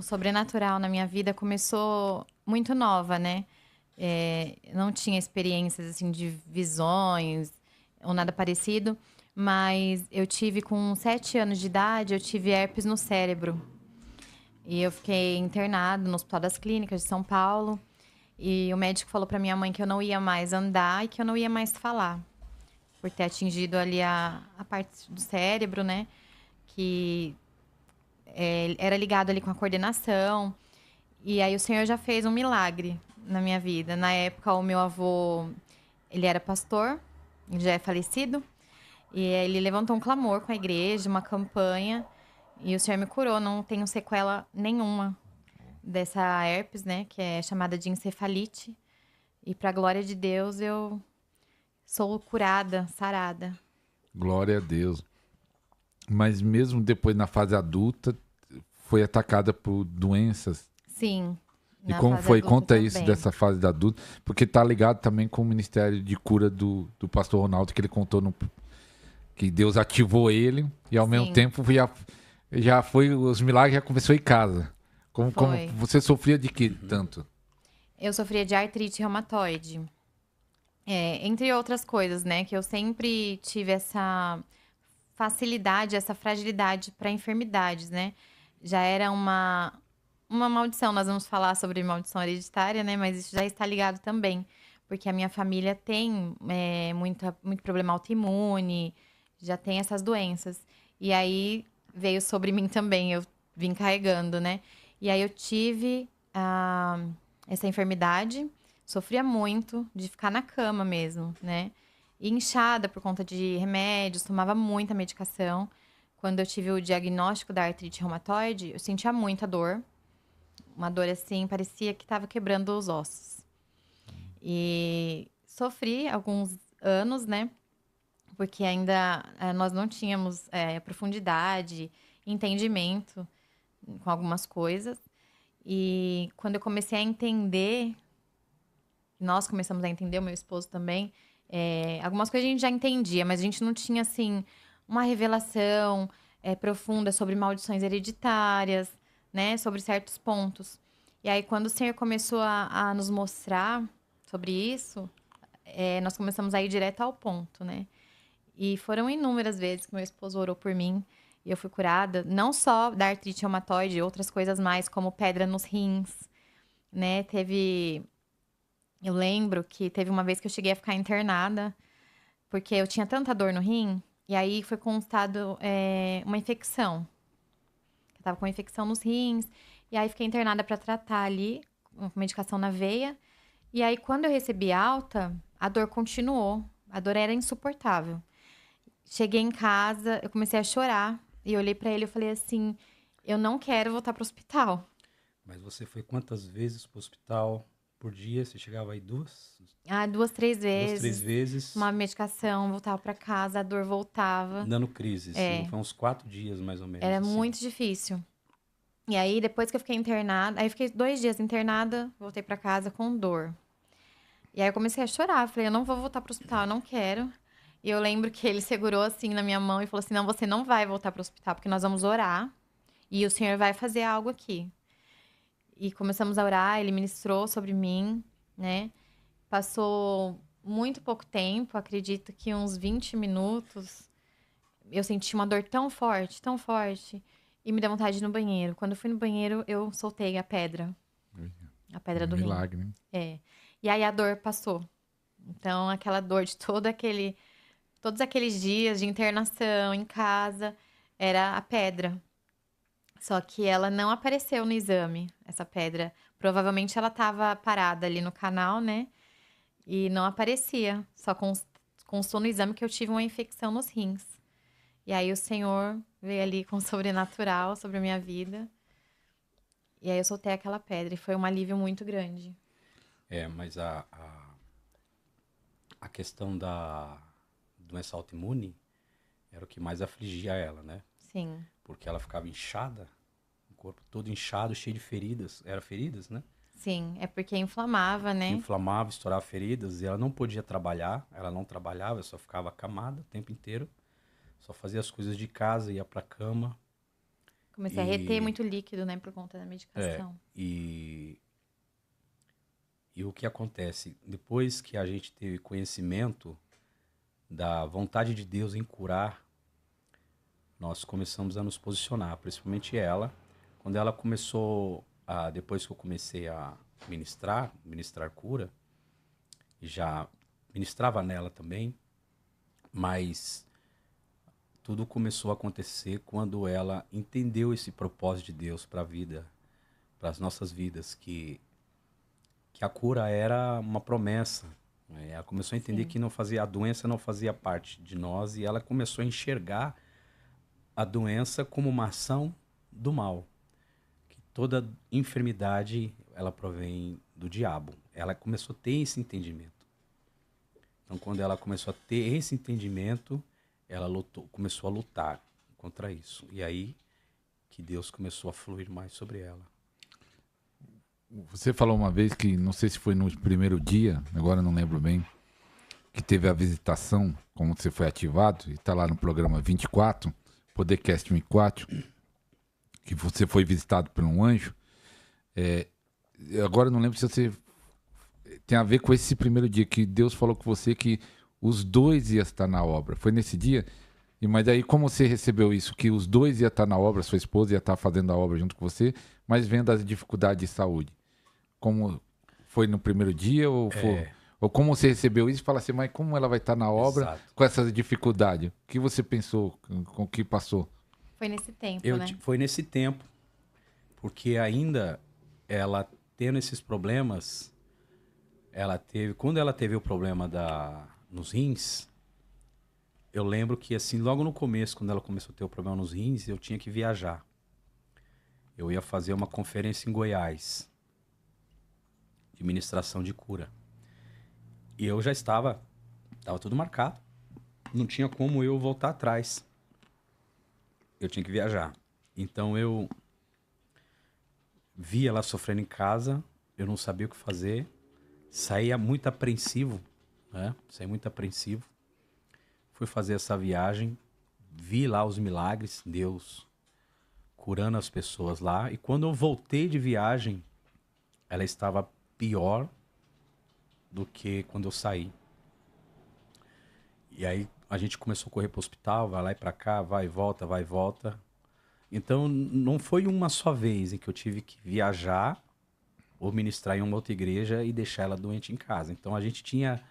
O sobrenatural na minha vida começou muito nova, né? Não tinha experiências assim de visões ou nada parecido, mas eu tive com 7 anos de idade, eu tive herpes no cérebro. E eu fiquei internada no Hospital das Clínicas de São Paulo. E o médico falou pra minha mãe que eu não ia mais andar e que eu não ia mais falar, por ter atingido ali a parte do cérebro, né? Que era ligado ali com a coordenação. E aí o Senhor já fez um milagre na minha vida. Na época, o meu avô, ele era pastor, ele já é falecido. E ele levantou um clamor com a igreja, uma campanha. E o Senhor me curou, não tenho sequela nenhuma dessa herpes, né? Que é chamada de encefalite. E pra glória de Deus, eu sou curada, sarada. Glória a Deus. Mas mesmo depois na fase adulta, foi atacada por doenças. Sim, E na como fase foi? adulta Conta isso também. dessa fase da adulta. Porque tá ligado também com o ministério de cura do pastor Ronaldo, que ele contou que Deus ativou ele e ao mesmo Sim, tempo já foi, os milagres já começou em casa. Como foi. você sofria de que Uhum. tanto? Eu sofria de artrite reumatoide. Entre outras coisas, né? Que eu sempre tive essa facilidade, essa fragilidade para enfermidades, né? Já era uma maldição. Nós vamos falar sobre maldição hereditária, né? Mas isso já está ligado também. Porque a minha família tem muito problema autoimune, já tem essas doenças. E aí veio sobre mim também, eu vim carregando, né? E aí eu tive essa enfermidade, sofria muito de ficar na cama mesmo, né? E inchada por conta de remédios, tomava muita medicação. Quando eu tive o diagnóstico da artrite reumatoide, eu sentia muita dor. Uma dor assim, parecia que estava quebrando os ossos. E sofri alguns anos, né? Porque ainda nós não tínhamos profundidade, entendimento com algumas coisas. E quando eu comecei a entender, nós começamos a entender, o meu esposo também, algumas coisas a gente já entendia, mas a gente não tinha, assim, uma revelação profunda sobre maldições hereditárias, né? Sobre certos pontos. E aí, quando o Senhor começou a nos mostrar sobre isso, nós começamos a ir direto ao ponto, né? E foram inúmeras vezes que meu esposo orou por mim e eu fui curada, não só da artrite reumatoide, outras coisas mais, como pedra nos rins, né? Eu lembro que teve uma vez que eu cheguei a ficar internada, porque eu tinha tanta dor no rim, e aí foi constado uma infecção. Eu tava com uma infecção nos rins, e aí fiquei internada para tratar ali, com medicação na veia. E aí, quando eu recebi alta, a dor continuou. A dor era insuportável. Cheguei em casa, eu comecei a chorar, e eu olhei para ele e falei assim: eu não quero voltar pro hospital. Mas você foi quantas vezes pro hospital por dia? Você chegava aí Ah, 2, 3 duas, três vezes. vezes, Tomava medicação, voltava para casa, a dor voltava. dando crise, assim. É, Foi uns 4 dias, mais ou menos, era assim. muito difícil. E aí, depois que eu fiquei internada, aí eu fiquei 2 dias internada, voltei pra casa com dor. E aí eu comecei a chorar, falei, eu não vou voltar pro hospital, eu não quero. E eu lembro que ele segurou assim na minha mão e falou assim: não, você não vai voltar pro hospital, porque nós vamos orar e o Senhor vai fazer algo aqui. E começamos a orar, ele ministrou sobre mim, né? Passou muito pouco tempo, acredito que uns 20 minutos. Eu senti uma dor tão forte, e me deu vontade de ir no banheiro. Quando eu fui no banheiro, eu soltei a pedra Um do rim. milagre, né? É. E aí a dor passou. Então, aquela dor de todos aqueles dias de internação em casa, era a pedra. Só que ela não apareceu no exame, essa pedra. Provavelmente ela estava parada ali no canal, né? E não aparecia. Só constou no exame que eu tive uma infecção nos rins. E aí o Senhor veio ali com o sobrenatural sobre a minha vida. E aí eu soltei aquela pedra e foi um alívio muito grande. Mas a questão da doença autoimune era o que mais afligia ela, né? Sim, Porque ela ficava inchada, o corpo todo inchado, cheio de feridas. Era feridas, né? sim. É porque inflamava, né? Inflamava, estourava feridas e ela não podia trabalhar. Ela não trabalhava, só ficava acamada o tempo inteiro. Só fazia as coisas de casa, ia pra cama. Comecei a reter muito líquido, né, por conta da É, medicação. e o que acontece? Depois que a gente teve conhecimento da vontade de Deus em curar, nós começamos a nos posicionar, principalmente ela. Quando ela começou, depois que eu comecei a ministrar cura, e já ministrava nela também, mas tudo começou a acontecer quando ela entendeu esse propósito de Deus para a vida, para as nossas vidas, que a cura era uma promessa, né? Ela começou a entender Sim. que a doença não fazia parte de nós e ela começou a enxergar a doença como uma ação do mal, que toda enfermidade ela provém do diabo. Ela começou a ter esse entendimento. Então, quando ela começou a ter esse entendimento, ela começou a lutar contra isso. E aí que Deus começou a fluir mais sobre ela. Você falou uma vez que, não sei se foi no primeiro dia, agora não lembro bem, que teve a visitação, como você foi ativado, e está lá no programa 24, Podercast 24, que você foi visitado por um anjo. Agora eu não lembro se você tem a ver com esse primeiro dia, que Deus falou com você que os dois iam estar na obra. Foi nesse dia? Mas aí como você recebeu isso? Que os dois iam estar na obra, sua esposa ia estar fazendo a obra junto com você, mas vendo as dificuldades de saúde. Como foi no primeiro dia ou como você recebeu isso e fala assim, mas como ela vai estar na obra Exato. com essas dificuldades? O que você pensou, com o que passou? Foi nesse tempo, né? Foi nesse tempo, porque ainda ela tendo esses problemas, quando ela teve o problema nos rins, eu lembro que assim, logo no começo, quando ela começou a ter o problema nos rins, eu tinha que viajar. Eu ia fazer uma conferência em Goiás, de ministração de cura. E eu já estava tudo marcado. Não tinha como eu voltar atrás. Eu tinha que viajar. Então eu vi ela sofrendo em casa, eu não sabia o que fazer, saía muito apreensivo, né? Saí muito apreensivo. Fui fazer essa viagem, vi lá os milagres, Deus curando as pessoas lá. E quando eu voltei de viagem, ela estava pior do que quando eu saí. E aí a gente começou a correr para o hospital, vai lá e para cá, vai e volta, vai e volta. Então não foi uma só vez em que eu tive que viajar ou ministrar em uma outra igreja e deixar ela doente em casa. Então a gente tinha...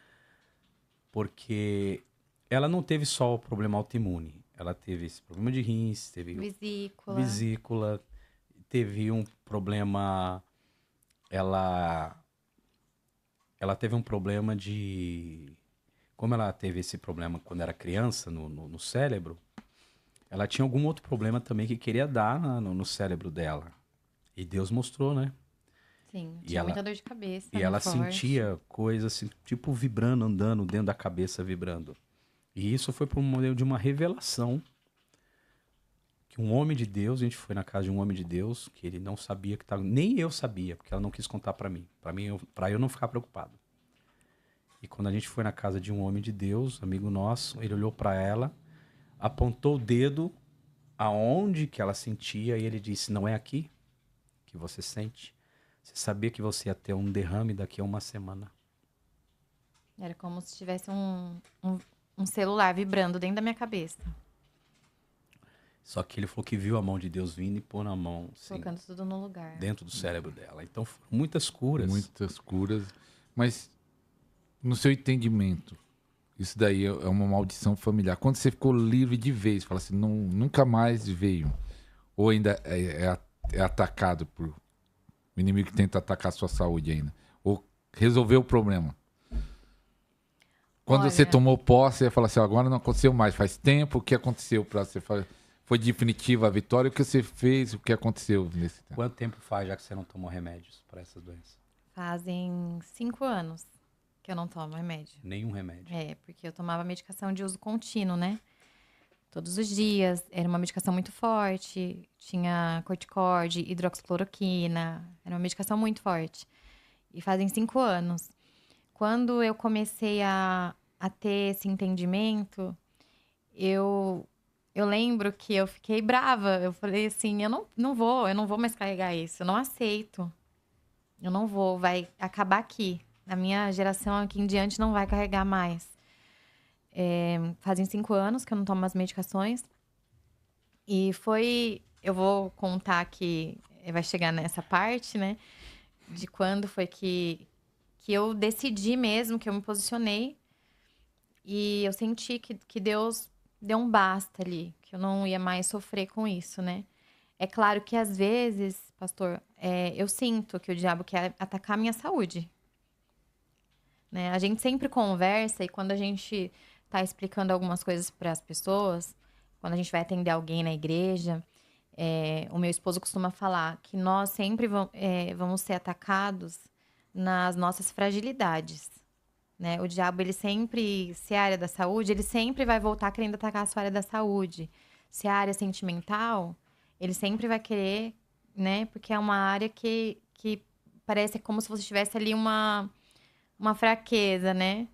Porque ela não teve só o problema autoimune. Ela teve esse problema de rins, teve vesícula, teve um problema... Ela teve um problema de... Como ela teve esse problema quando era criança no cérebro, ela tinha algum outro problema também que queria dar no cérebro dela. E Deus mostrou, né? Sim, tinha muita dor de cabeça. E ela sentia coisas assim, tipo vibrando, andando dentro da cabeça, vibrando. E isso foi por meio de uma revelação. Que um homem de Deus, a gente foi na casa de um homem de Deus, que ele não sabia que estava... Nem eu sabia, porque ela não quis contar para mim. Para eu não ficar preocupado. E quando a gente foi na casa de um homem de Deus, amigo nosso, ele olhou para ela, apontou o dedo aonde que ela sentia e ele disse, não é aqui que você sente? Você sabia que você ia ter um derrame daqui a uma semana? Era como se tivesse um celular vibrando dentro da minha cabeça. Só que ele falou que viu a mão de Deus vindo e pôr na mão, assim, Colocando tudo no lugar. dentro do cérebro dela. Então foram muitas curas. Muitas curas. Mas no seu entendimento, isso daí é uma maldição familiar. Quando você ficou livre de vez, fala assim, não, nunca mais veio. Ou ainda é atacado por o inimigo que tenta atacar a sua saúde ainda. Ou resolveu o problema. Quando você tomou posse, você fala assim, agora não aconteceu mais. Faz tempo, o que aconteceu para você? Foi definitiva a vitória? O que você fez? O que aconteceu nesse tempo? Quanto tempo faz já que você não tomou remédios para essas doenças? Fazem 5 anos que eu não tomo remédio. Nenhum remédio. Porque eu tomava medicação de uso contínuo, né? Todos os dias. Era uma medicação muito forte. Tinha corticóide, hidroxicloroquina. Era uma medicação muito forte. E fazem 5 anos. Quando eu comecei a ter esse entendimento, eu eu lembro que eu fiquei brava. Eu falei assim, eu não vou mais carregar isso. Eu não aceito. Eu não vou, vai acabar aqui. A minha geração aqui em diante não vai carregar mais. Fazem 5 anos que eu não tomo as medicações. E foi... Eu vou contar que vai chegar nessa parte, né? De quando foi que eu decidi mesmo, que eu me posicionei. E eu senti que Deus deu um basta ali. Que eu não ia mais sofrer com isso, né? É claro que às vezes, pastor, eu sinto que o diabo quer atacar a minha saúde, né? A gente sempre conversa e quando a gente tá explicando algumas coisas para as pessoas, quando a gente vai atender alguém na igreja, o meu esposo costuma falar que nós sempre vamos ser atacados nas nossas fragilidades, né? O diabo, ele sempre, se é a área da saúde, ele sempre vai voltar querendo atacar a sua área da saúde. Se é a área sentimental, ele sempre vai querer, né? Porque é uma área que parece como se você tivesse ali uma fraqueza, né?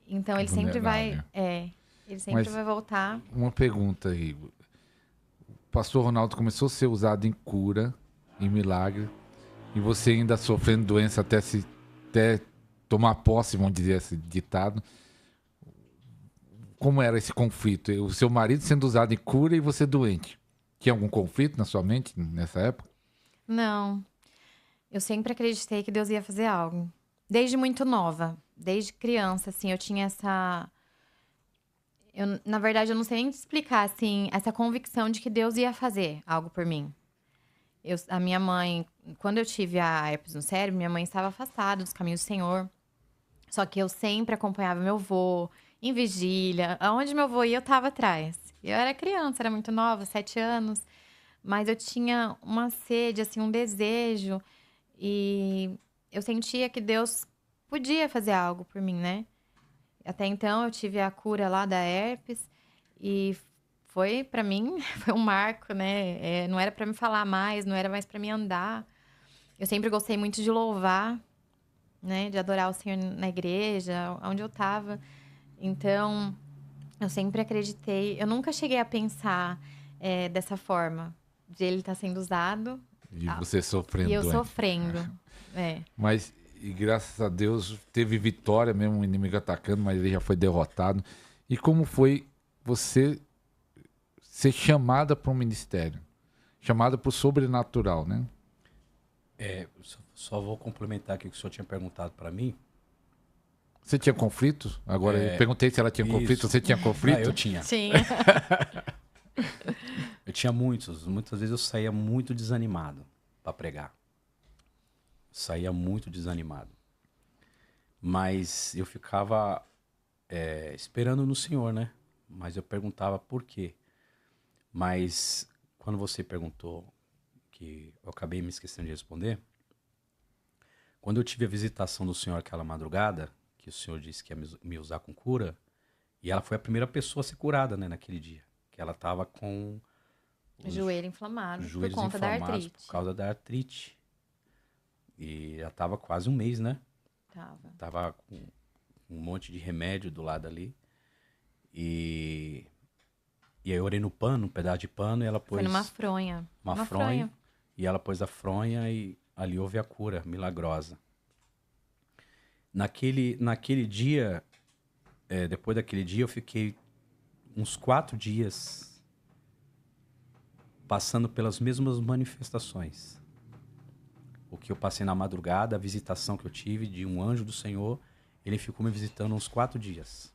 Então ele sempre vai, Vulnerável. ele sempre Mas vai voltar. uma pergunta aí. O pastor Ronaldo começou a ser usado em cura, em milagre, e você ainda sofrendo doença até tomar posse, vamos dizer esse ditado. Como era esse conflito? O seu marido sendo usado em cura e você doente. Tinha algum conflito na sua mente nessa época? Não, eu sempre acreditei que Deus ia fazer algo. Desde muito nova, desde criança, assim, eu tinha essa... na verdade, eu não sei nem te explicar, assim, essa convicção de que Deus ia fazer algo por mim. A minha mãe, quando eu tive a herpes no cérebro, minha mãe estava afastada dos caminhos do Senhor. Só que eu sempre acompanhava meu avô em vigília. Aonde meu avô ia, eu estava atrás. Eu era criança, era muito nova, 7 anos. Mas eu tinha uma sede, assim, um desejo. E eu sentia que Deus podia fazer algo por mim, né? Até então eu tive a cura lá da herpes. E foi, pra mim, foi um marco, né? Não era pra me falar mais, não era mais pra me andar. Eu sempre gostei muito de louvar, né? De adorar o Senhor na igreja, onde eu tava. Então, eu sempre acreditei. Eu nunca cheguei a pensar dessa forma, de ele estar sendo usado E você e sofrendo eu doente. sofrendo. Mas, e graças a Deus, teve vitória mesmo, o inimigo atacando, mas ele já foi derrotado. E como foi você ser chamada para um ministério? Chamada para o sobrenatural, né? Só vou complementar aqui o que o senhor tinha perguntado para mim. Você tinha conflito? Agora, eu perguntei se ela tinha conflito. Isso. Você tinha conflito? Eu tinha. Sim. Eu tinha muitos. Muitas vezes eu saía muito desanimado para pregar. Saía muito desanimado. Mas eu ficava esperando no Senhor, né? Mas eu perguntava por quê. Mas quando você perguntou, que eu acabei me esquecendo de responder, quando eu tive a visitação do Senhor aquela madrugada, que o Senhor disse que ia me usar com cura, e ela foi a primeira pessoa a ser curada, né, naquele dia. Que ela estava com Joelho inflamado por joelhos conta da inflamados artrite. por causa da artrite. E ela estava quase um mês, né? Tava com um monte de remédio do lado ali. E aí eu orei no pano, um pedaço de pano, e ela pôs... Foi numa fronha. Uma fronha. E ela pôs a fronha e ali houve a cura milagrosa. Naquele dia, depois daquele dia, eu fiquei uns 4 dias passando pelas mesmas manifestações. O que eu passei na madrugada, a visitação que eu tive de um anjo do Senhor, ele ficou me visitando uns 4 dias.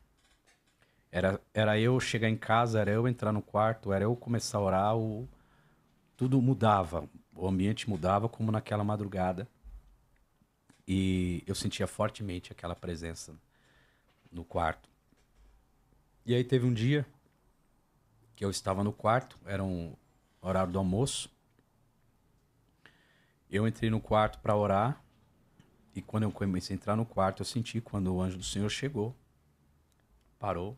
Era eu chegar em casa, era eu entrar no quarto, era eu começar a orar, tudo mudava. O ambiente mudava como naquela madrugada. E eu sentia fortemente aquela presença no quarto. E aí teve um dia que eu estava no quarto, era um horário do almoço. Eu entrei no quarto para orar. E quando eu comecei a entrar no quarto, eu senti quando o anjo do Senhor chegou, parou.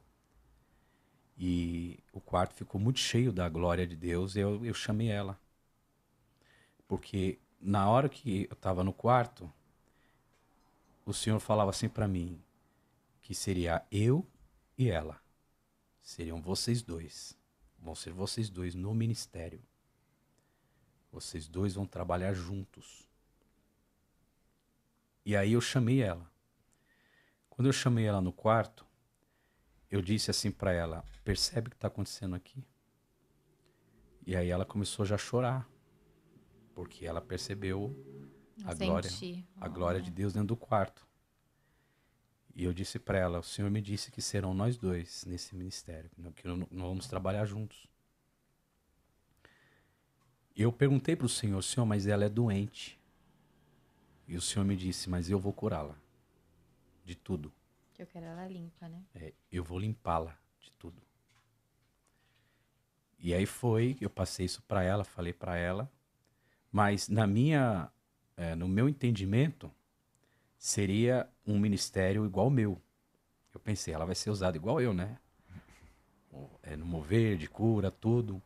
E o quarto ficou muito cheio da glória de Deus. E eu chamei ela. Porque na hora que eu estava no quarto, o Senhor falava assim para mim, que seria eu e ela. Seriam vocês dois. vão ser vocês dois no ministério. Vocês dois vão trabalhar juntos. E aí eu chamei ela. Quando eu chamei ela no quarto, eu disse assim para ela, percebe o que está acontecendo aqui? E aí ela começou já a chorar, porque ela percebeu a glória de Deus dentro do quarto. E eu disse para ela, o Senhor me disse que serão nós dois nesse ministério, que nós vamos trabalhar juntos. E eu perguntei para o Senhor, mas ela é doente. E o Senhor me disse, mas eu vou curá-la de tudo. Que eu quero ela limpa, né? Eu vou limpá-la de tudo. E aí foi, eu passei isso para ela, falei para ela, mas no meu entendimento, seria um ministério igual ao meu. Eu pensei, ela vai ser usada igual eu, né? No mover, de cura, tudo.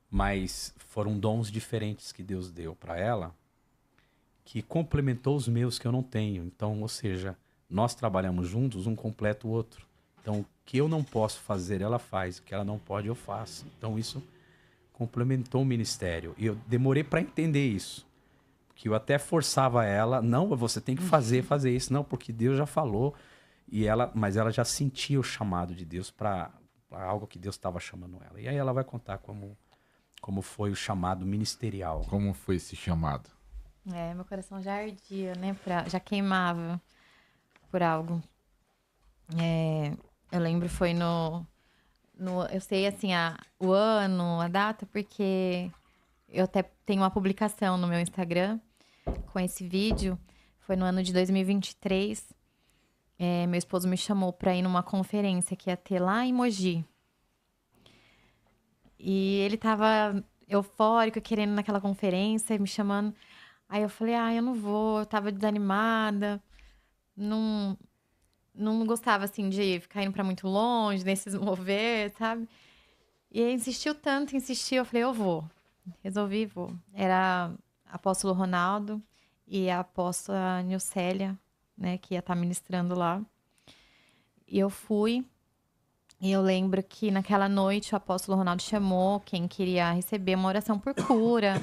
Mas foram dons diferentes que Deus deu para ela, que complementou os meus que eu não tenho. Então, ou seja, nós trabalhamos juntos, um completa o outro. Então, o que eu não posso fazer, ela faz. O que ela não pode, eu faço. Então, isso complementou o ministério. E eu demorei para entender isso. Porque eu até forçava ela, não, você tem que fazer isso. Não, porque Deus já falou. Mas ela já sentia o chamado de Deus para algo que Deus estava chamando ela. E aí ela vai contar como foi o chamado ministerial. Como foi esse chamado? Meu coração já ardia, né? Já queimava por algo. Eu lembro, foi eu sei, assim, o ano, a data, porque eu até tenho uma publicação no meu Instagram com esse vídeo. Foi no ano de 2023. Meu esposo me chamou para ir numa conferência que ia ter lá em Mogi. E ele tava eufórico, querendo ir naquela conferência, me chamando. Aí eu falei, eu não vou, eu tava desanimada. Não gostava, assim, de ficar indo pra muito longe, nesses mover, sabe? E ele insistiu, eu falei, eu vou. Resolvi, vou. Era apóstolo Ronaldo e a apóstola Nilcélia, né, que ia estar ministrando lá. E eu fui. E eu lembro que naquela noite o apóstolo Ronaldo chamou quem queria receber uma oração por cura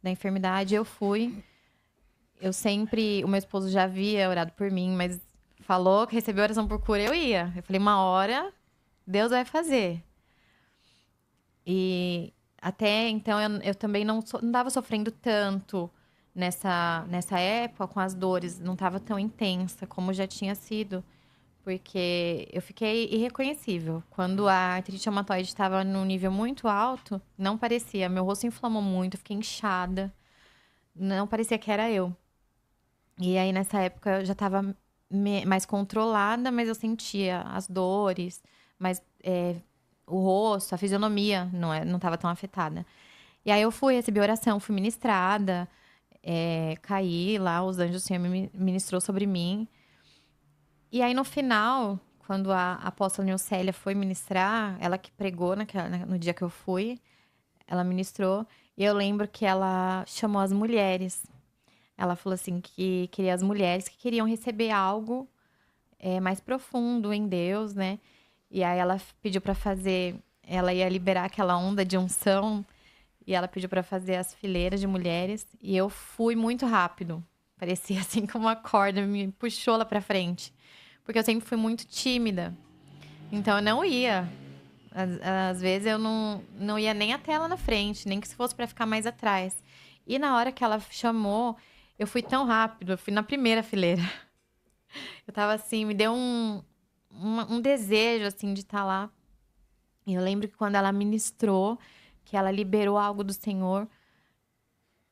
da enfermidade. Eu fui. O meu esposo já havia orado por mim, mas falou que recebeu oração por cura, eu ia. Eu falei, uma hora Deus vai fazer. E até então eu também não estava sofrendo tanto nessa época com as dores. Não estava tão intensa como já tinha sido. Porque eu fiquei irreconhecível. Quando a artrite reumatoide estava num nível muito alto, não parecia. Meu rosto inflamou muito, eu fiquei inchada. Não parecia que era eu. E aí, nessa época, eu já estava mais controlada, mas eu sentia as dores. Mas o rosto, a fisionomia não estava tão afetada. E aí, eu recebi oração, fui ministrada. Caí lá, os anjos do Senhor ministrou sobre mim. E aí, no final, quando a apóstola Nilcélia foi ministrar, ela que pregou no dia que eu fui, ela ministrou. E eu lembro que ela chamou as mulheres. Ela falou assim que queria as mulheres que queriam receber algo mais profundo em Deus, né? E aí ela pediu para fazer... Ela ia liberar aquela onda de unção. E ela pediu para fazer as fileiras de mulheres. E eu fui muito rápido. Parecia assim como uma corda, me puxou lá para frente. Porque eu sempre fui muito tímida. Então, eu não ia. Às vezes, eu não ia nem até ela na frente. Nem que se fosse para ficar mais atrás. E na hora que ela chamou, eu fui tão rápido. Eu fui na primeira fileira. Eu tava assim, me deu um desejo, assim, de estar lá. E eu lembro que quando ela ministrou, que ela liberou algo do Senhor,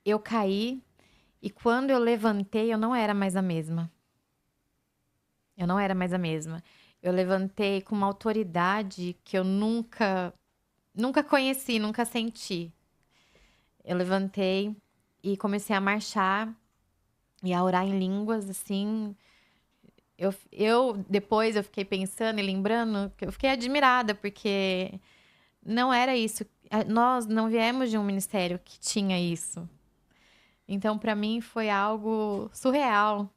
eu caí. E quando eu levantei, eu não era mais a mesma. Eu não era mais a mesma. Eu levantei com uma autoridade que eu nunca conheci, nunca senti. Eu levantei e comecei a marchar e a orar em línguas, assim. Depois eu fiquei pensando e lembrando, eu fiquei admirada, porque não era isso. Nós não viemos de um ministério que tinha isso. Então, para mim, foi algo surreal.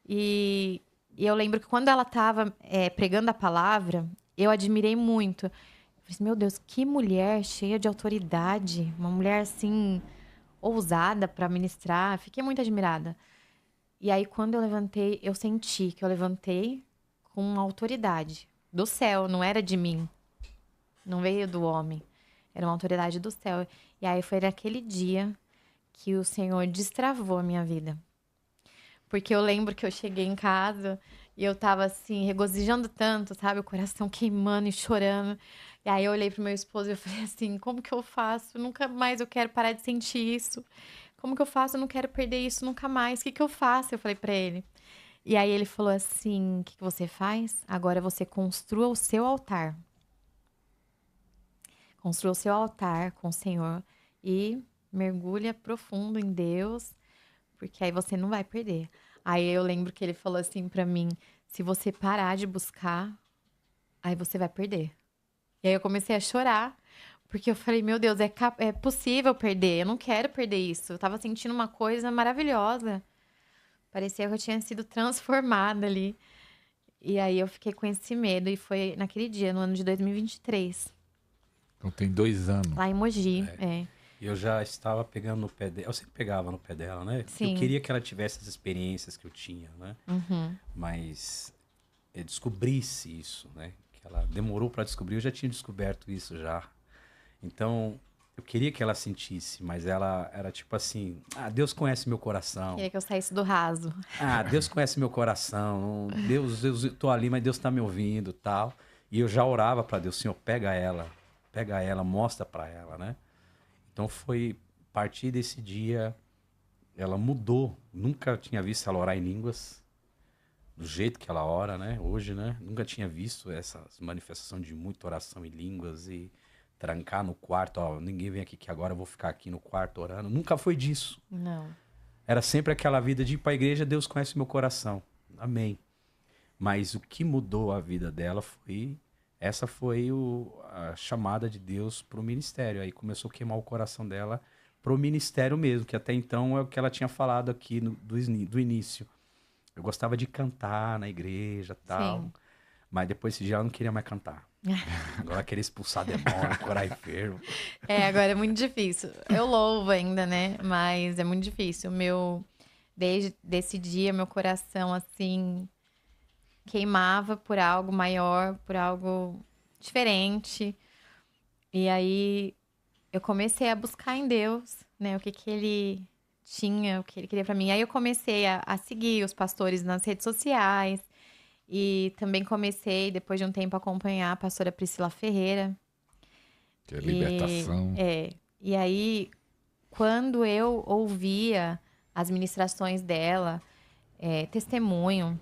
E eu lembro que quando ela estava pregando a palavra, eu admirei muito. falei assim, meu Deus, que mulher cheia de autoridade. Uma mulher, assim, ousada para ministrar. Fiquei muito admirada. E aí, quando eu levantei, eu senti que eu levantei com uma autoridade do céu, não era de mim. Não veio do homem. Era uma autoridade do céu. E aí, foi naquele dia que o Senhor destravou a minha vida. Porque eu lembro que eu cheguei em casa e eu tava assim, regozijando tanto, sabe? O coração queimando e chorando. E aí eu olhei pro meu esposo e eu falei assim, como que eu faço? Nunca mais eu quero parar de sentir isso. Como que eu faço? Eu não quero perder isso nunca mais. O que que eu faço? Eu falei pra ele. E aí ele falou assim, o que que você faz? Agora você construa o seu altar. Construa o seu altar com o Senhor e mergulha profundo em Deus, porque aí você não vai perder. Aí eu lembro que ele falou assim pra mim, se você parar de buscar, aí você vai perder. E aí eu comecei a chorar, porque eu falei, meu Deus, é possível perder, eu não quero perder isso. Eu tava sentindo uma coisa maravilhosa. Parecia que eu tinha sido transformada ali. E aí eu fiquei com esse medo, e foi naquele dia, no ano de 2023, Então tem 2 anos. lá em Mogi. É. E eu já estava pegando no pé dela. Eu sempre pegava no pé dela, né? Porque Sim. eu queria que ela tivesse as experiências que eu tinha, né? Uhum. Mas eu descobrisse isso, né? Que ela demorou para descobrir, eu já tinha descoberto isso já. Então, eu queria que ela sentisse, mas ela era tipo assim: ah, Deus conhece meu coração. Queria que eu saísse do raso. Ah, Deus conhece meu coração. Deus, eu tô ali, mas Deus tá me ouvindo, tal. E eu já orava para Deus, Senhor, pega ela, mostra para ela, né? Então foi a partir desse dia, ela mudou. Nunca tinha visto ela orar em línguas, do jeito que ela ora, né? Hoje, né? Nunca tinha visto essa manifestação de muita oração em línguas e trancar no quarto. Ó, ninguém vem aqui que agora eu vou ficar aqui no quarto orando. Nunca foi disso. Não. Era sempre aquela vida de ir para a igreja, Deus conhece meu coração. Amém. Mas o que mudou a vida dela foi... Essa foi a chamada de Deus para o ministério. Aí começou a queimar o coração dela para o ministério mesmo, que até então é o que ela tinha falado aqui do início. Eu gostava de cantar na igreja e tal, Sim. mas depois desse dia ela não queria mais cantar. Agora ela queria expulsar demônio, curar enfermo. Agora é muito difícil. Eu louvo ainda, né? Mas é muito difícil. Desde esse dia, meu coração, assim, queimava por algo maior, por algo diferente. E aí eu comecei a buscar em Deus, né? O que que ele tinha, o que ele queria pra mim. Aí eu comecei a seguir os pastores nas redes sociais. E também comecei, depois de um tempo, a acompanhar a pastora Priscila Ferreira. Que é libertação. E aí, quando eu ouvia as ministrações dela, testemunho,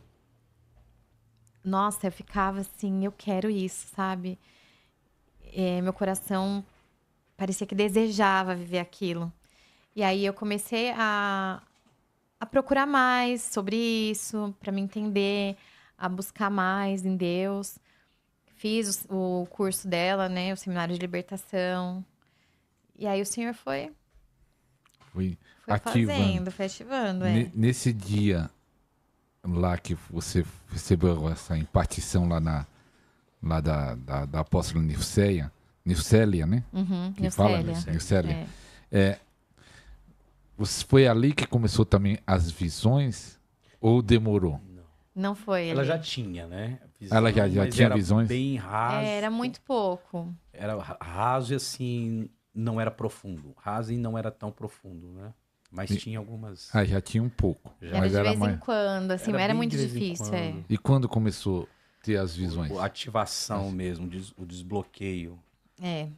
nossa, eu ficava assim, eu quero isso, sabe? Meu coração parecia que desejava viver aquilo. E aí eu comecei a procurar mais sobre isso, para me entender, a buscar mais em Deus. Fiz o curso dela, né? O seminário de libertação. E aí o Senhor foi Ativando. foi ativando, Nesse dia lá que você recebeu essa impartição lá da apóstola Nilcélia, né? Uhum, Que fala Nilcélia. Nilcélia. Foi ali que começou também as visões ou demorou? Não foi Ela ali. já tinha, né? Ela já mas tinha era visões? bem raso. Era muito pouco. Era raso e assim, não era profundo. Raso e não era tão profundo, né? Mas tinha algumas... Já tinha um pouco. Já. Era de vez mais... em quando, assim, Era era bem muito de vez em difícil, quando. E quando começou a ter as visões? A ativação mesmo, o desbloqueio.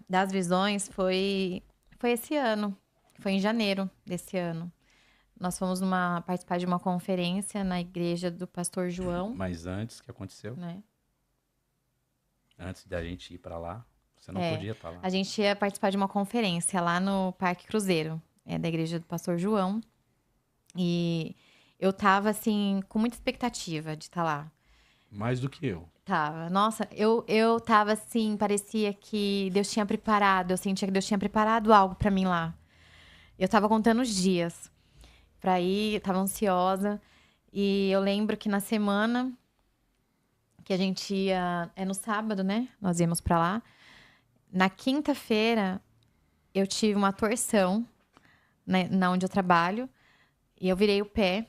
Das visões foi esse ano. Foi em janeiro desse ano. Nós fomos participar de uma conferência na igreja do pastor João, Mas antes, o que aconteceu? né? Antes da gente ir pra lá, você não podia estar lá. A gente ia participar de uma conferência lá no Parque Cruzeiro, da igreja do pastor João. E eu tava, assim, com muita expectativa de estar lá. Mais do que eu. Tava. Nossa, eu tava assim, parecia que Deus tinha preparado, eu sentia que Deus tinha preparado algo pra mim lá. Eu tava contando os dias pra ir, eu tava ansiosa. E eu lembro que na semana que a gente ia, no sábado, né? Nós íamos pra lá. Na quinta-feira, eu tive uma torção, né, na onde eu trabalho. E eu virei o pé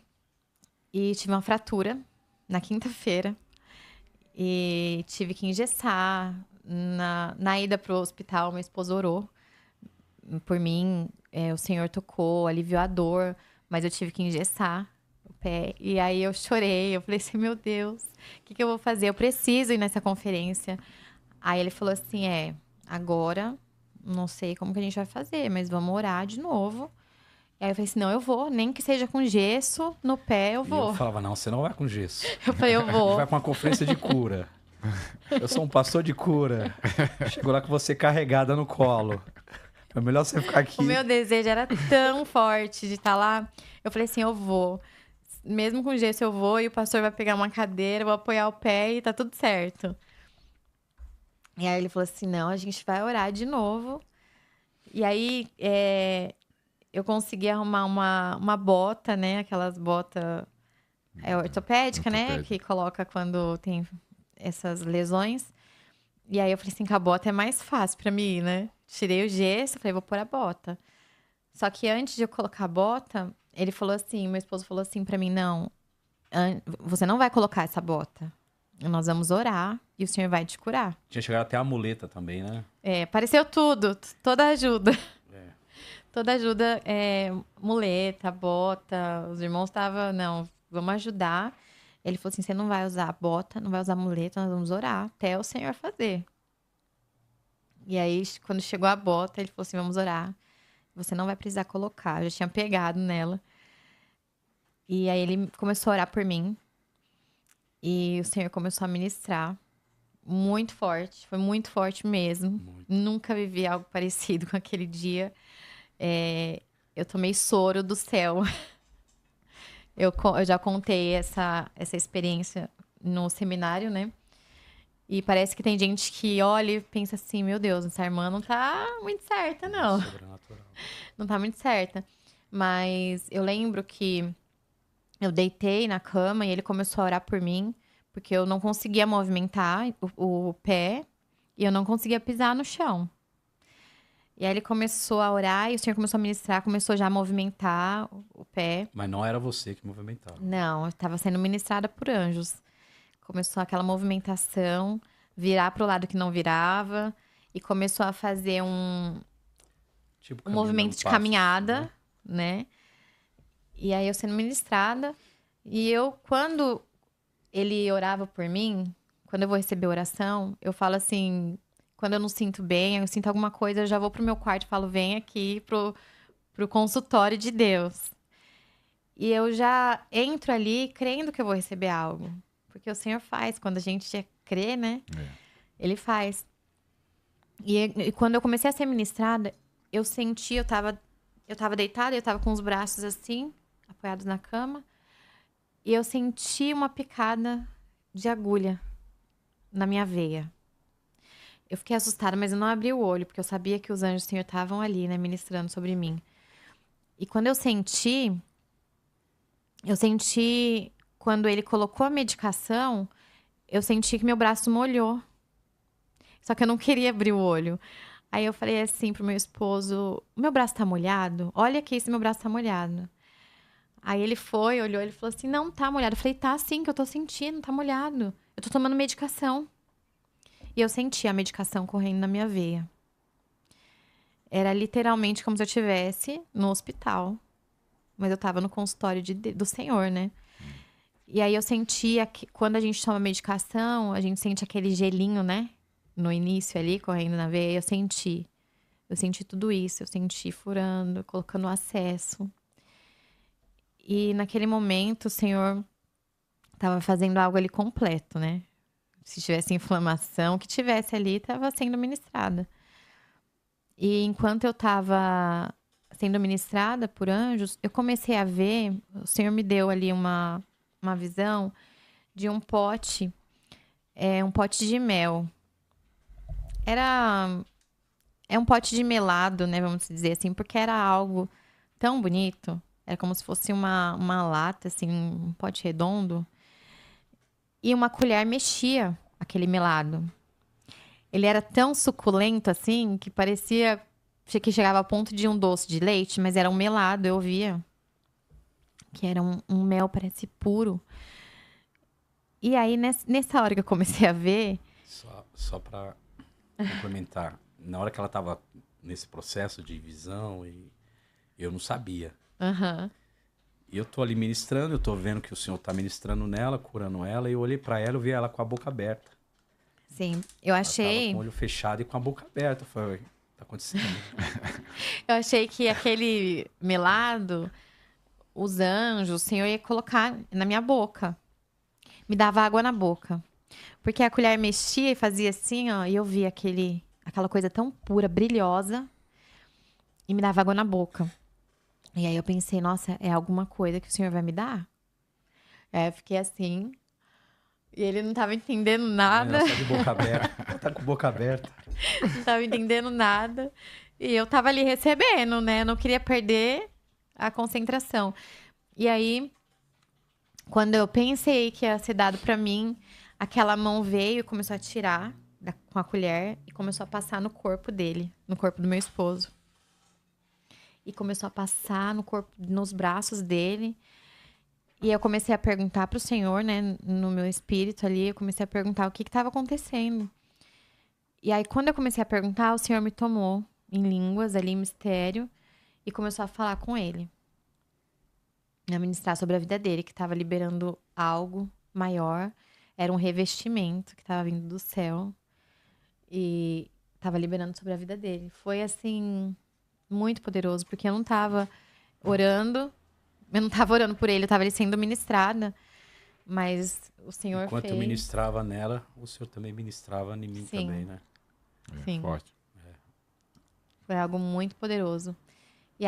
e tive uma fratura na quinta-feira. E tive que engessar. Na ida pro hospital, meu esposo orou por mim. O Senhor tocou, aliviou a dor. Mas eu tive que engessar o pé. E aí eu chorei. Eu falei assim, meu Deus, o que eu vou fazer? Eu preciso ir nessa conferência. Aí ele falou assim, agora não sei como que a gente vai fazer, mas vamos orar de novo. E aí eu falei assim, não, eu vou, nem que seja com gesso no pé, eu E vou. eu falava, não, você não vai com gesso. Eu falei, eu A gente vou. vai pra uma conferência de cura. Eu sou um pastor de cura. Chego lá com você carregada no colo. É melhor você ficar aqui. O meu desejo era tão forte de estar lá. Eu falei assim, eu vou. Mesmo com gesso eu vou, e o pastor vai pegar uma cadeira, eu vou apoiar o pé e tá tudo certo. E aí ele falou assim, não, a gente vai orar de novo. E aí eu consegui arrumar uma bota, né? Aquelas botas ortopédica, né? Ortopédica. Que coloca quando tem essas lesões. E aí eu falei assim, com a bota é mais fácil pra mim, né? Tirei o gesso, falei, vou pôr a bota. Só que antes de eu colocar a bota, ele falou assim, meu esposo falou assim pra mim, não, você não vai colocar essa bota. Nós vamos orar e o Senhor vai te curar. Tinha chegado até a muleta também, né? Apareceu tudo, toda ajuda. É. Toda ajuda, muleta, bota. Os irmãos estavam, não, vamos ajudar. Ele falou assim, você não vai usar a bota, não vai usar a muleta, nós vamos orar até o Senhor fazer. E aí, quando chegou a bota, ele falou assim, vamos orar. Você não vai precisar colocar. Eu já tinha pegado nela. E aí, ele começou a orar por mim. E o Senhor começou a ministrar. Muito forte. Foi muito forte mesmo. Muito. Nunca vivi algo parecido com aquele dia. Eu tomei soro do céu. Eu já contei essa experiência no seminário, né? E parece que tem gente que olha e pensa assim, meu Deus, essa irmã não tá muito certa, não. Sobrenatural. Não tá muito certa. Mas eu lembro que eu deitei na cama e ele começou a orar por mim, porque eu não conseguia movimentar o pé e eu não conseguia pisar no chão. E aí ele começou a orar e o Senhor começou a ministrar, começou já a movimentar o pé. Mas não era você que movimentava. Não, eu estava sendo ministrada por anjos. Começou aquela movimentação, virar para o lado que não virava e começou a fazer um Tipo, movimento de passos, caminhada, né? E aí eu sendo ministrada. E eu, quando ele orava por mim, quando eu vou receber oração, eu falo assim, quando eu não sinto bem, eu sinto alguma coisa, eu já vou pro meu quarto e falo, vem aqui pro consultório de Deus. E eu já entro ali crendo que eu vou receber algo. Porque o Senhor faz, quando a gente crê, né? Ele faz. E quando eu comecei a ser ministrada, eu senti, eu tava deitada, eu tava com os braços assim, apoiados na cama. E eu senti uma picada de agulha na minha veia. Eu fiquei assustada, mas eu não abri o olho, porque eu sabia que os anjos do Senhor estavam ali, né, ministrando sobre mim. E quando eu senti, quando ele colocou a medicação, eu senti que meu braço molhou. Só que eu não queria abrir o olho. Aí eu falei assim pro meu esposo, o meu braço tá molhado? Olha aqui se meu braço tá molhado. Aí ele foi, olhou, ele falou assim, não tá molhado. Eu falei, tá sim, que eu tô sentindo, tá molhado. Eu tô tomando medicação. E eu senti a medicação correndo na minha veia. Era literalmente como se eu estivesse no hospital. Mas eu tava no consultório do Senhor, né? E aí eu sentia que quando a gente toma medicação, a gente sente aquele gelinho, né? No início ali, correndo na veia. Eu senti tudo isso. Eu senti furando, colocando acesso. E naquele momento o Senhor estava fazendo algo ali completo, né? Se tivesse inflamação, o que tivesse ali estava sendo ministrada. E enquanto eu estava sendo ministrada por anjos, eu comecei a ver, o Senhor me deu ali uma visão de um pote de mel. É um pote de melado, né? Vamos dizer assim, porque era algo tão bonito. Era como se fosse uma lata, assim, um pote redondo. E uma colher mexia aquele melado. Ele era tão suculento assim que parecia que chegava a ponto de um doce de leite, mas era um melado, eu via. Que era um mel, parece puro. E aí, nessa hora que eu comecei a ver. Só para complementar, na hora que ela estava nesse processo de visão, e eu não sabia. Aham. E eu tô ali ministrando, eu tô vendo que o Senhor tá ministrando nela, curando ela, e eu olhei para ela e vi ela com a boca aberta. Sim, eu Ela tava achei. com o olho fechado e com a boca aberta. Eu falei, tá acontecendo? Eu achei que aquele melado, os anjos, o Senhor ia colocar na minha boca. Me dava água na boca. Porque a colher mexia e fazia assim, ó, e eu via aquela coisa tão pura, brilhosa, e me dava água na boca. E aí eu pensei, nossa, é alguma coisa que o Senhor vai me dar? Aí eu fiquei assim, e ele não tava entendendo nada, Ela tá de boca aberta. Ela tá com boca aberta. não tava entendendo nada. E eu tava ali recebendo, né? Eu não queria perder a concentração. E aí, quando eu pensei que ia ser dado pra mim, aquela mão veio e começou a tirar com a colher e começou a passar no corpo dele, no corpo do meu esposo. E começou a passar no corpo, nos braços dele. E eu comecei a perguntar pro Senhor, né, no meu espírito ali, eu comecei a perguntar o que estava acontecendo. E aí, quando eu comecei a perguntar, o Senhor me tomou em línguas ali, em mistério, e começou a falar com ele. A ministrar sobre a vida dele, que estava liberando algo maior. Era um revestimento que estava vindo do céu. E estava liberando sobre a vida dele. Foi, assim, muito poderoso, porque eu não estava orando. Eu não estava orando por ele, eu estava ali sendo ministrada. Mas o Senhor Enquanto fez. eu ministrava nela, o Senhor também ministrava em mim Sim. também, né? Sim. Forte. Foi algo muito poderoso.